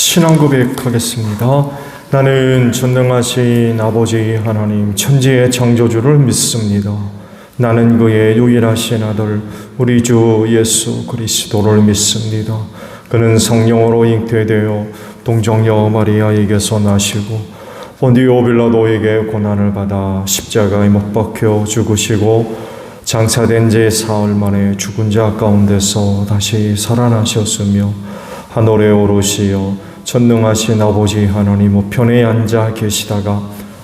신앙 고백하겠습니다. 나는 전능하신 아버지 하나님 천지의 창조주를 믿습니다. 나는 그의 유일하신 아들 우리 주 예수 그리스도를 믿습니다. 그는 성령으로 잉태되어 동정녀 마리아에게서 나시고 본디오 빌라도에게 고난을 받아 십자가에 못 박혀 죽으시고 장사된 지 사흘 만에 죽은 자 가운데서 다시 살아나셨으며 하늘에 오르시어 전능하신 아버지 하나님 우편에 앉아 계시다가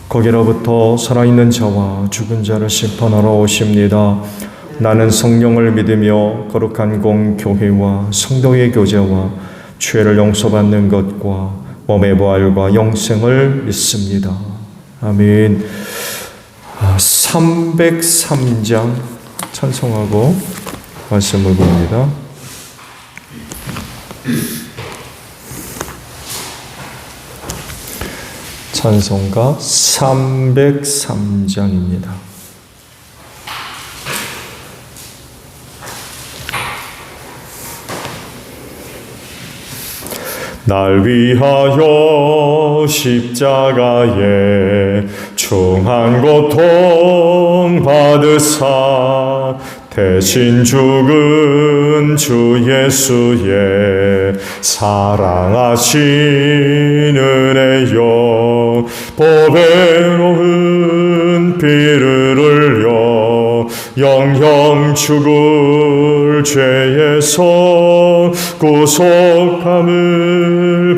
거기로부터 살아있는 자와 죽은 자를 심판하러 오십니다. 나는 성령을 믿으며 거룩한 공교회와 성도의 교제와 죄를 용서받는 것과 몸의 부활과 영생을 믿습니다. 아멘. 303장 찬송하고 말씀을 봅니다. 찬송가 303장입니다. 날 위하여 십자가에 중한 고통 받으사 대신 죽은 주 예수의 사랑하신 은혜여 보배로운 피를 흘려 영영 죽을 죄에서 구속함을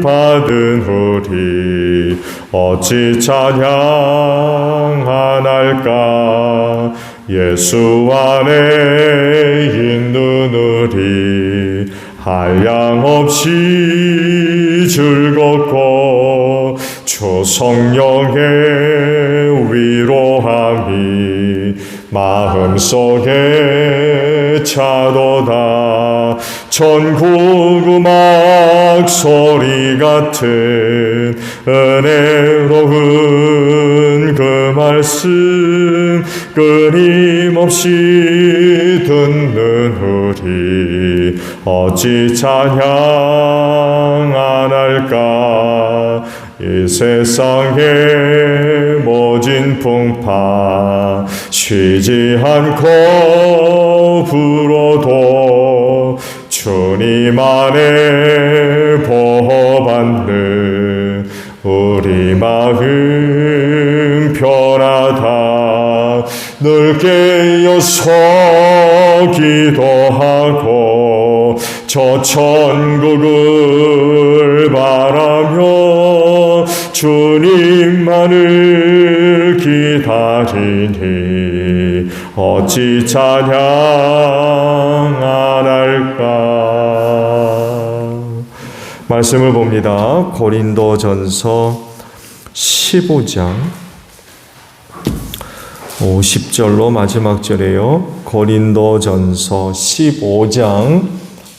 받은 우리 어찌 찬양하날까. 예수 안에 있는 우리 한량없이 즐겁고 주 성령의 위로함이 마음속에 차도다. 전국 음악 소리 같은 은혜로운 그 말씀 끊임없이 듣는 우리 어찌 찬양 안 할까. 이 세상의 모진 풍파 쉬지 않고 불어도 주님 안에 보호받는 우리 마음 편하다. 늘 깨어서 기도하고 저 천국을 바라며 주님만을 기다리니 어찌 찬양 안 할까. 말씀을 봅니다. 고린도전서 15장 50절로 마지막 절이에요. 고린도전서 15장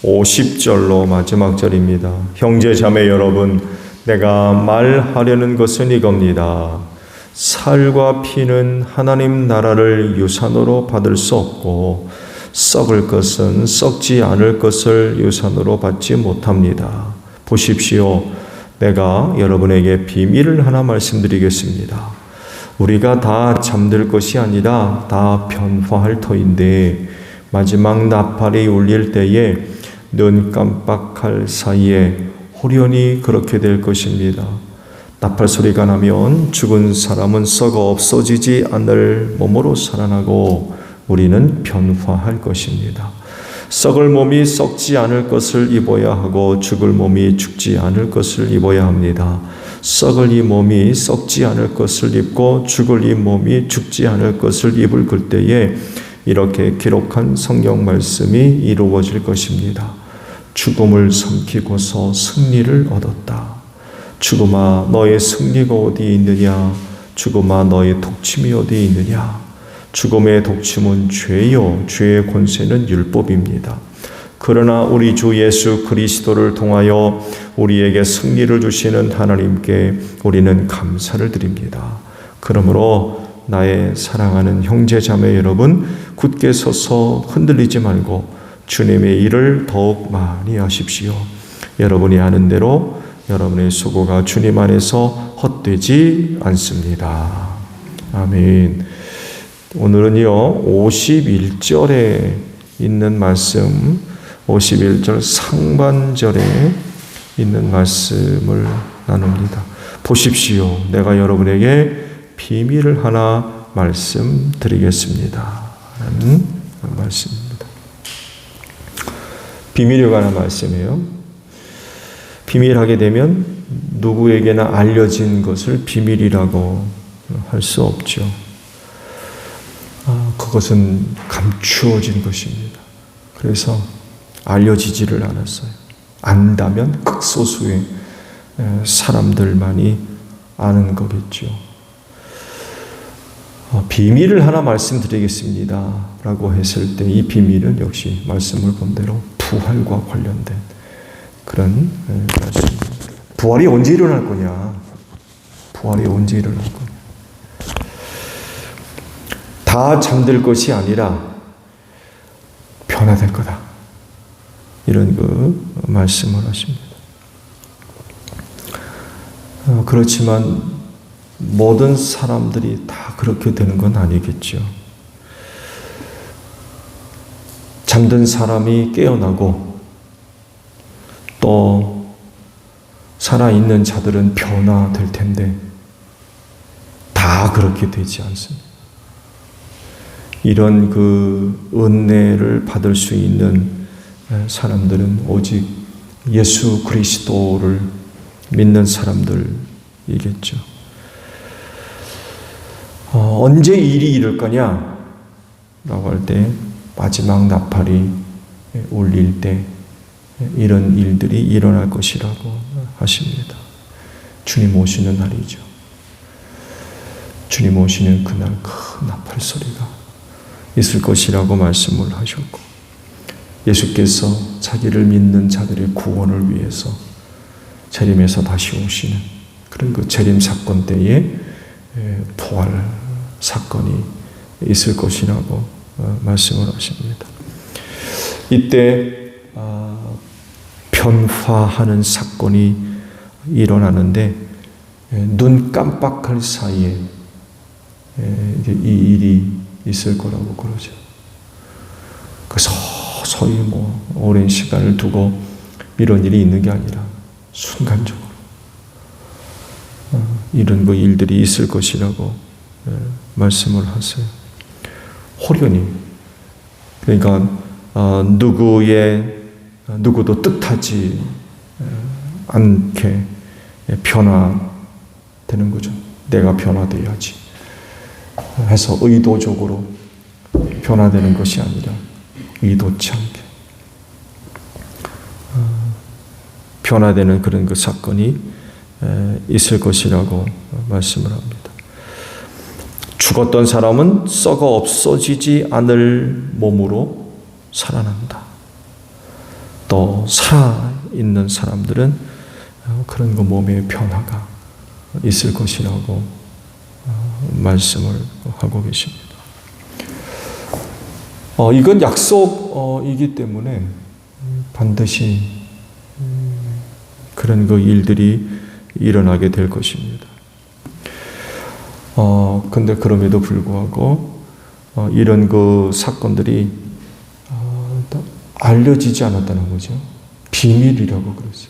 50절로 마지막 절입니다. 형제 자매 여러분, 내가 말하려는 것은 이겁니다. 살과 피는 하나님 나라를 유산으로 받을 수 없고 썩을 것은 썩지 않을 것을 유산으로 받지 못합니다. 보십시오. 내가 여러분에게 비밀을 하나 말씀드리겠습니다. 우리가 다 잠들 것이 아니라 다 변화할 터인데 마지막 나팔이 울릴 때에 눈 깜빡할 사이에 호련히 그렇게 될 것입니다. 나팔 소리가 나면 죽은 사람은 썩어 없어지지 않을 몸으로 살아나고 우리는 변화할 것입니다. 썩을 몸이 썩지 않을 것을 입어야 하고 죽을 몸이 죽지 않을 것을 입어야 합니다. 썩을 이 몸이 썩지 않을 것을 입고 죽을 이 몸이 죽지 않을 것을 입을 그때에 이렇게 기록한 성경 말씀이 이루어질 것입니다. 죽음을 삼키고서 승리를 얻었다. 죽음아 너의 승리가 어디 있느냐. 죽음아 너의 독침이 어디 있느냐. 죽음의 독침은 죄요 죄의 권세는 율법입니다. 그러나 우리 주 예수 그리스도를 통하여 우리에게 승리를 주시는 하나님께 우리는 감사를 드립니다. 그러므로 나의 사랑하는 형제 자매 여러분, 굳게 서서 흔들리지 말고 주님의 일을 더욱 많이 하십시오. 여러분이 아는 대로 여러분의 수고가 주님 안에서 헛되지 않습니다. 아멘. 오늘은요, 51절에 있는 말씀, 51절 상반절에 있는 말씀을 나눕니다. 보십시오. 내가 여러분에게 비밀을 하나 말씀드리겠습니다. 라는 말씀입니다. 비밀에 관한 말씀이에요. 비밀하게 되면 누구에게나 알려진 것을 비밀이라고 할 수 없죠. 그것은 감추어진 것입니다. 그래서 알려지지를 않았어요. 안다면 극소수의 사람들만이 아는 거겠죠. 비밀을 하나 말씀드리겠습니다 라고 했을 때 이 비밀은 역시 말씀을 본 대로 부활과 관련된 그런 말씀입니다. 부활이 언제 일어날 거냐? 부활이 언제 일어날 거냐? 다 잠들 것이 아니라 변화될 거다. 이런 말씀을 하십니다. 그렇지만 모든 사람들이 다 그렇게 되는 건 아니겠죠. 잠든 사람이 깨어나고 또 살아있는 자들은 변화될 텐데 다 그렇게 되지 않습니다. 이런 은혜를 받을 수 있는 사람들은 오직 예수 그리스도를 믿는 사람들이겠죠. 언제 일이 이룰 거냐? 라고 할 때 마지막 나팔이 울릴 때 이런 일들이 일어날 것이라고 하십니다. 주님 오시는 날이죠. 주님 오시는 그날 큰 나팔 소리가 있을 것이라고 말씀을 하셨고 예수께서 자기를 믿는 자들의 구원을 위해서 재림에서 다시 오시는 그런 재림 사건 때에 부활 사건이 있을 것이라고 말씀을 하십니다. 이때 변화하는 사건이 일어나는데 눈 깜빡할 사이에 이 일이 있을 거라고 그러죠. 서서히 오랜 시간을 두고 이런 일이 있는 게 아니라 순간적으로 이런 일들이 있을 것이라고 말씀을 하세요. 호련히 그러니까 누구도 뜻하지 않게 변화되는 거죠. 내가 변화돼야지 해서 의도적으로 변화되는 것이 아니라 의도치 않게 변화되는 그런 사건이 있을 것이라고 말씀을 합니다. 죽었던 사람은 썩어 없어지지 않을 몸으로 살아난다. 또 살아있는 사람들은 그런 몸의 변화가 있을 것이라고 말씀을 하고 계십니다. 이건 약속이기 때문에 반드시 그런 일들이 일어나게 될 것입니다. 근데 그럼에도 불구하고 이런 사건들이 알려지지 않았다는 거죠. 비밀이라고 그러죠.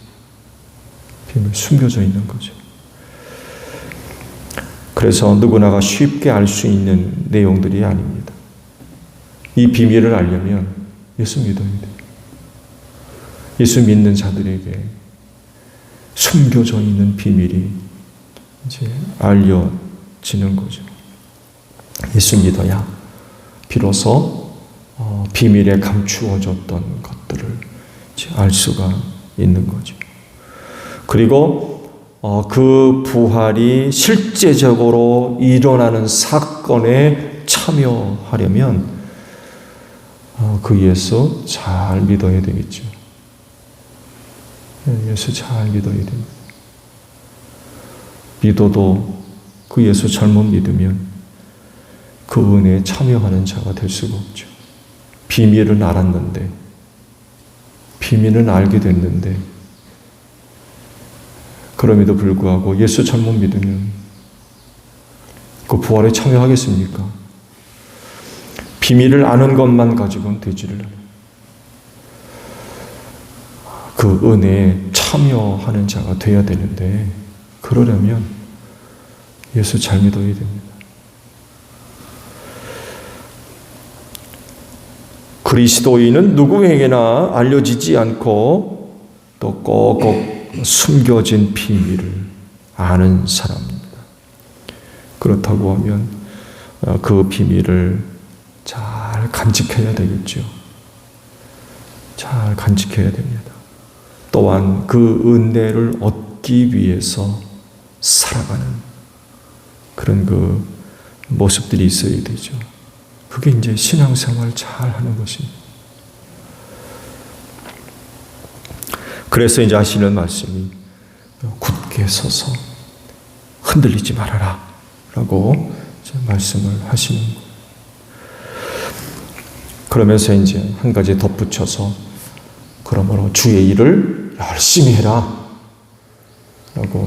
비밀, 숨겨져 있는 거죠. 그래서 누구나가 쉽게 알 수 있는 내용들이 아닙니다. 이 비밀을 알려면 예수 믿어야 돼요. 예수 믿는 자들에게 숨겨져 있는 비밀이 이제 알려지는 거죠. 예수 믿어야 비로소 비밀에 감추어졌던 것들을 이제 알 수가 있는 거죠. 그리고 그 부활이 실제적으로 일어나는 사건에 참여하려면 그 예수 잘 믿어야 되겠죠. 예수 잘 믿어야 됩니다. 믿어도 그 예수 잘못 믿으면 그 은혜에 참여하는 자가 될 수가 없죠. 비밀은 알았는데, 비밀은 알게 됐는데 그럼에도 불구하고 예수 잘못 믿으면 그 부활에 참여하겠습니까? 비밀을 아는 것만 가지고는 되지를 않아요. 그 은혜에 참여하는 자가 되어야 되는데 그러려면 예수 잘 믿어야 됩니다. 그리스도인은 누구에게나 알려지지 않고 또 꼭꼭 숨겨진 비밀을 아는 사람입니다. 그렇다고 하면 그 비밀을 잘 간직해야 되겠죠. 잘 간직해야 됩니다. 또한 그 은혜를 얻기 위해서 살아가는 그런 그 모습들이 있어야 되죠. 그게 이제 신앙생활 잘 하는 것입니다. 그래서 이제 하시는 말씀이 굳게 서서 흔들리지 말아라 라고 말씀을 하시는 거예요. 그러면서 이제 한 가지 덧붙여서 그러므로 주의 일을 열심히 해라 라고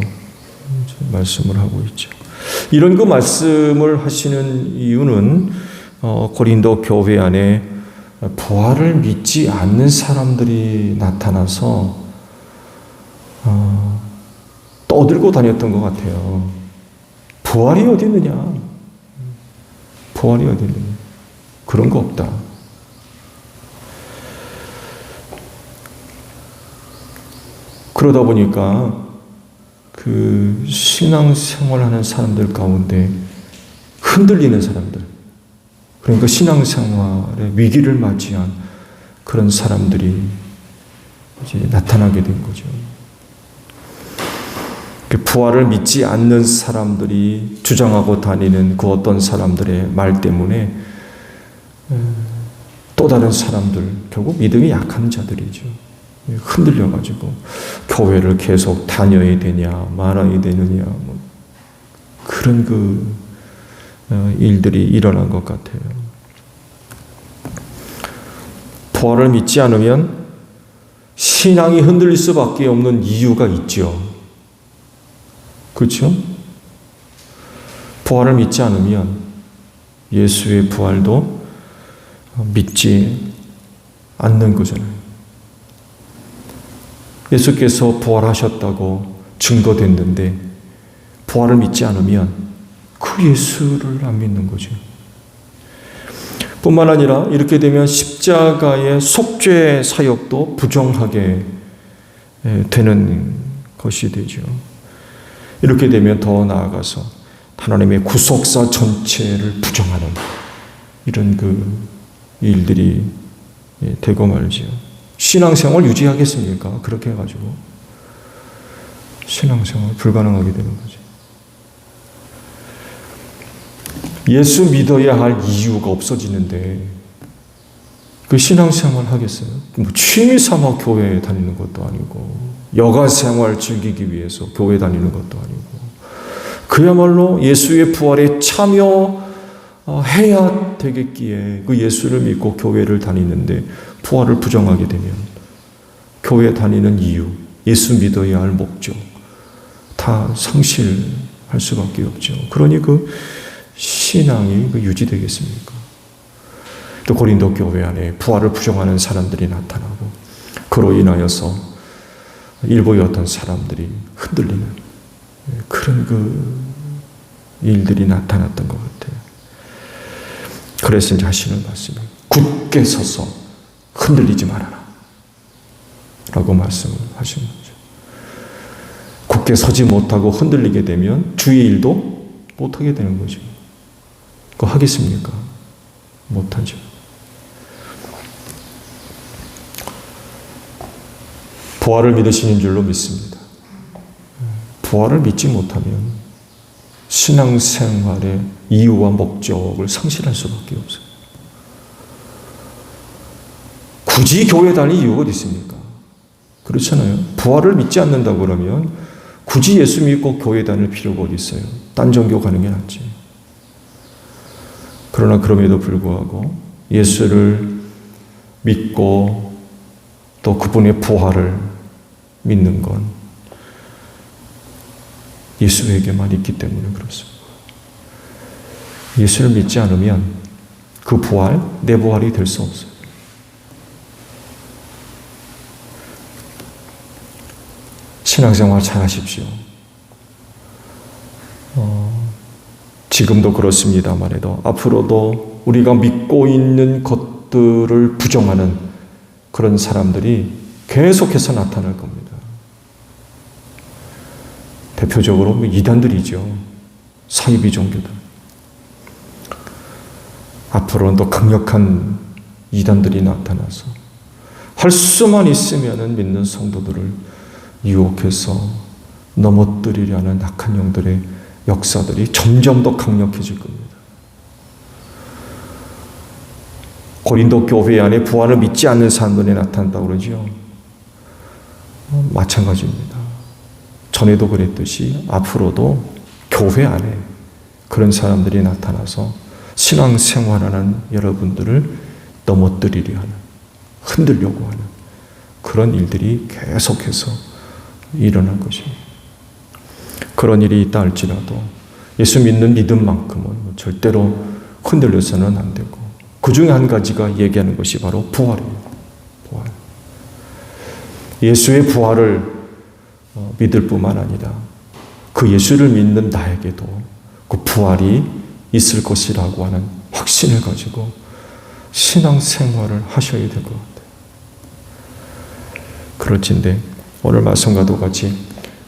말씀을 하고 있죠. 이런 그 말씀을 하시는 이유는 고린도 교회 안에 부활을 믿지 않는 사람들이 나타나서 떠들고 다녔던 것 같아요. 부활이 어디 있느냐? 부활이 어디 있느냐? 그런 거 없다. 그러다 보니까 그 신앙생활하는 사람들 가운데 흔들리는 사람들, 그러니까 신앙생활의 위기를 맞이한 그런 사람들이 이제 나타나게 된 거죠. 부활을 믿지 않는 사람들이 주장하고 다니는 그 어떤 사람들의 말 때문에 또 다른 사람들, 결국 믿음이 약한 자들이죠. 흔들려가지고 교회를 계속 다녀야 되냐 말아야 되느냐 그런 그 일들이 일어난 것 같아요. 부활을 믿지 않으면 신앙이 흔들릴 수밖에 없는 이유가 있죠. 그렇죠? 부활을 믿지 않으면 예수의 부활도 믿지 않는 거잖아요. 예수께서 부활하셨다고 증거됐는데 부활을 믿지 않으면 그 예수를 안 믿는 거죠. 뿐만 아니라 이렇게 되면 십자가의 속죄 사역도 부정하게 되는 것이 되죠. 이렇게 되면 더 나아가서 하나님의 구속사 전체를 부정하는 이런 그 일들이 되고 말죠. 신앙생활 유지하겠습니까? 그렇게 해가지고 신앙생활 불가능하게 되는 거죠. 예수 믿어야 할 이유가 없어지는데 그 신앙생활 하겠어요? 뭐 취미 삼아 교회에 다니는 것도 아니고 여가생활 즐기기 위해서 교회 다니는 것도 아니고 그야말로 예수의 부활에 참여해야 되겠기에 그 예수를 믿고 교회를 다니는데 부활을 부정하게 되면 교회 다니는 이유, 예수 믿어야 할 목적 다 상실할 수밖에 없죠. 그러니 그 신앙이 유지되겠습니까? 또 고린도 교회 안에 부활을 부정하는 사람들이 나타나고 그로 인하여서 일부의 어떤 사람들이 흔들리는 그런 그 일들이 나타났던 것 같아요. 그래서 이제 하시는 말씀이 굳게 서서 흔들리지 말아라 라고 말씀을 하시는 거죠. 굳게 서지 못하고 흔들리게 되면 주의 일도 못하게 되는 거죠. 그거 하겠습니까? 못하죠. 부활을 믿으시는 줄로 믿습니다. 부활을 믿지 못하면 신앙생활의 이유와 목적을 상실할 수밖에 없어요. 굳이 교회 다닐 이유가 어디 있습니까? 그렇잖아요. 부활을 믿지 않는다고 그러면 굳이 예수 믿고 교회 다닐 필요가 어디 있어요? 딴 종교 가는 게 낫지. 그러나 그럼에도 불구하고 예수를 믿고 또 그분의 부활을 믿는 건 예수에게만 있기 때문에 그렇습니다. 예수를 믿지 않으면 그 부활, 내 부활이 될 수 없어요. 신앙생활 잘 하십시오. 지금도 그렇습니다만 해도 앞으로도 우리가 믿고 있는 것들을 부정하는 그런 사람들이 계속해서 나타날 겁니다. 대표적으로 이단들이죠. 사이비 종교들. 앞으로는 또 강력한 이단들이 나타나서 할 수만 있으면 믿는 성도들을 유혹해서 넘어뜨리려는 악한 영들의 역사들이 점점 더 강력해질 겁니다. 고린도 교회 안에 부활을 믿지 않는 사람들이 나타난다고 그러죠. 마찬가지입니다. 전에도 그랬듯이 앞으로도 교회 안에 그런 사람들이 나타나서 신앙생활하는 여러분들을 넘어뜨리려 하는, 흔들려고 하는 그런 일들이 계속해서 일어날 것입니다. 그런 일이 있다 할지라도 예수 믿는 믿음만큼은 절대로 흔들려서는 안 되고, 그 중에 한 가지가 얘기하는 것이 바로 부활이에요. 부활. 예수의 부활을 믿을 뿐만 아니라 그 예수를 믿는 나에게도 그 부활이 있을 것이라고 하는 확신을 가지고 신앙생활을 하셔야 될 것 같아요. 그럴진데 오늘 말씀과도 같이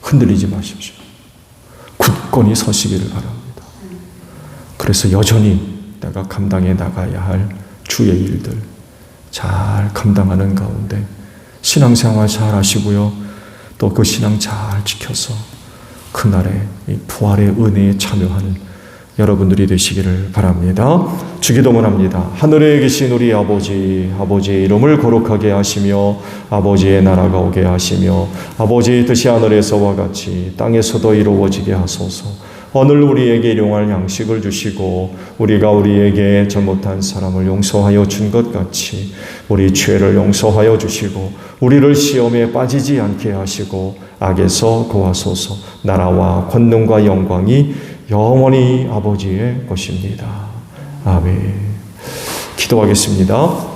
흔들리지 마십시오. 굳건히 서시기를 바랍니다. 그래서 여전히 내가 감당해 나가야 할 주의 일들 잘 감당하는 가운데 신앙생활 잘 하시고요. 또 그 신앙 잘 지켜서 그날의 이 부활의 은혜에 참여하는 여러분들이 되시기를 바랍니다. 주기도문합니다. 하늘에 계신 우리 아버지, 아버지의 이름을 거룩하게 하시며 아버지의 나라가 오게 하시며 아버지의 뜻이 하늘에서와 같이 땅에서도 이루어지게 하소서. 오늘 우리에게 일용할 양식을 주시고 우리가 우리에게 잘못한 사람을 용서하여 준 것 같이 우리 죄를 용서하여 주시고 우리를 시험에 빠지지 않게 하시고 악에서 구하소서. 나라와 권능과 영광이 영원히 아버지의 것입니다. 아멘. 기도하겠습니다.